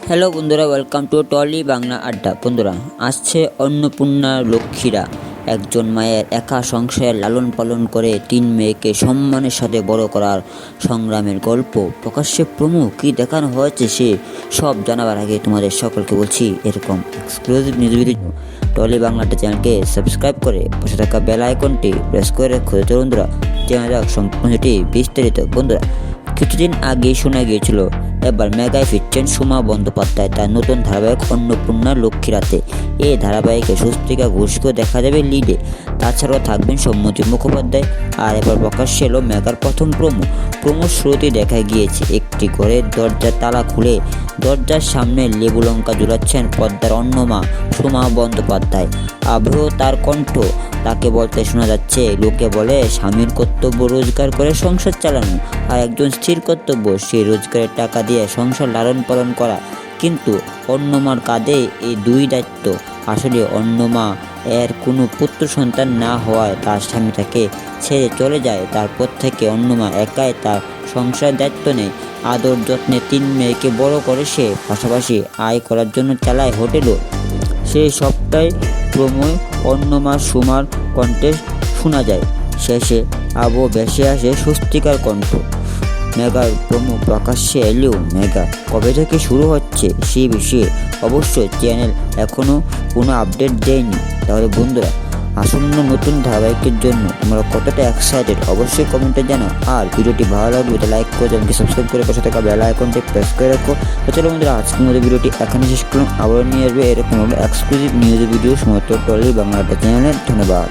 Hello বন্ধুরা, welcome to trolley Bangla আড্ডা। বন্ধুরা, আসছে অন্নপূর্ণা লক্ষ্মীরা। একজন মায়ের একা সংসারে লালন পালন করে 3 মেয়েকে সম্মানের সাথে বড় করার সংগ্রামের গল্প প্রকাশ্যে প্রমো কী দেখানো হয়েছে সে সব জানাবার আগে তোমাদের সকলকে বলছি, এরকম exclusive news video Tolly Bangla Adda চ্যানেলকে সাবস্ক্রাইব করে পাশে থাকা বেল আইকনটি প্রেস করে রেখো। তো বন্ধুরা, জানা যাক সম্পূর্ণটি বিস্তারিত। বন্ধুরা, কিছুদিন আগে শোনা গিয়েছিল এবার মেগায় ফিরছেন সোমা বন্দ্যোপাধ্যায় তার নতুন ধারাবাহিক অন্নপূর্ণা লক্ষ্মীরাতে। এই ধারাবাহিকে স্বস্তিকা ঘোষকেও দেখা যাবে লিডে। তাছাড়াও থাকবেন সৌম্যজি মুখোপাধ্যায়। আর এবার প্রকাশ্যে এলো মেগার প্রথম প্রোমোর শুরুতেই দেখা গিয়েছে একটি ঘরের দরজার তালা খুলে দরজার সামনে লেবু লঙ্কা ঝুলাচ্ছেন পদ্মার অন্নমা সোমা বন্দ্যোপাধ্যায়। আবহ তার কণ্ঠ, তাকে বলতে শোনা যাচ্ছে, লোকে বলে স্বামীর কর্তব্য রোজগার করে সংসার চালানো, আর একজন স্ত্রীর কর্তব্য সেই রোজগারের টাকা দিয়ে সংসার লালন পালন করা। কিন্তু অন্নমার কাঁধে এই দুই দায়িত্ব। আসলে অন্নমা এর কোনো পুত্র সন্তান না হওয়ায় তার স্বামী তাকে ছেড়ে চলে যায়। তারপর থেকে অন্নমা একাই তার সংসারের দায়িত্ব নেয়। আদর যত্নে 3 মেয়েকে বড় করে সে, পাশাপাশি আয় করার জন্য চালায় হোটেলও। সেই সবটাই প্রমোয় অন্নমা সোমার কণ্ঠে শোনা যায়। শেষে আবু ভেসে আসে স্বস্তিকার কণ্ঠ। মেগার প্রমো প্রকাশ্যে এলেও মেগা কবে থেকে শুরু হচ্ছে সেই বিষয়ে অবশ্যই চ্যানেল এখনও কোনো আপডেট দেয়নি। তাহলে বন্ধুরা, আসন্ন নতুন ধারাবাহিকের জন্য তোমরা কতটা এক্সাইটেড অবশ্যই কমেন্টে জানাও। আর ভিডিওটি ভালো লাগবে তো লাইক করে চ্যানেলকে সাবস্ক্রাইব করে পাশে থাকা বেল আইকনটি প্রেস করে রাখো। তো চলো বন্ধুরা, আজকের মধ্যে ভিডিওটি এখানে শেষ করলাম। আবার নিয়ে আসবে এরকম এক্সক্লুসিভ নিউজ ভিডিও সমস্ত টলি বাংলা চ্যানেলে। ধন্যবাদ।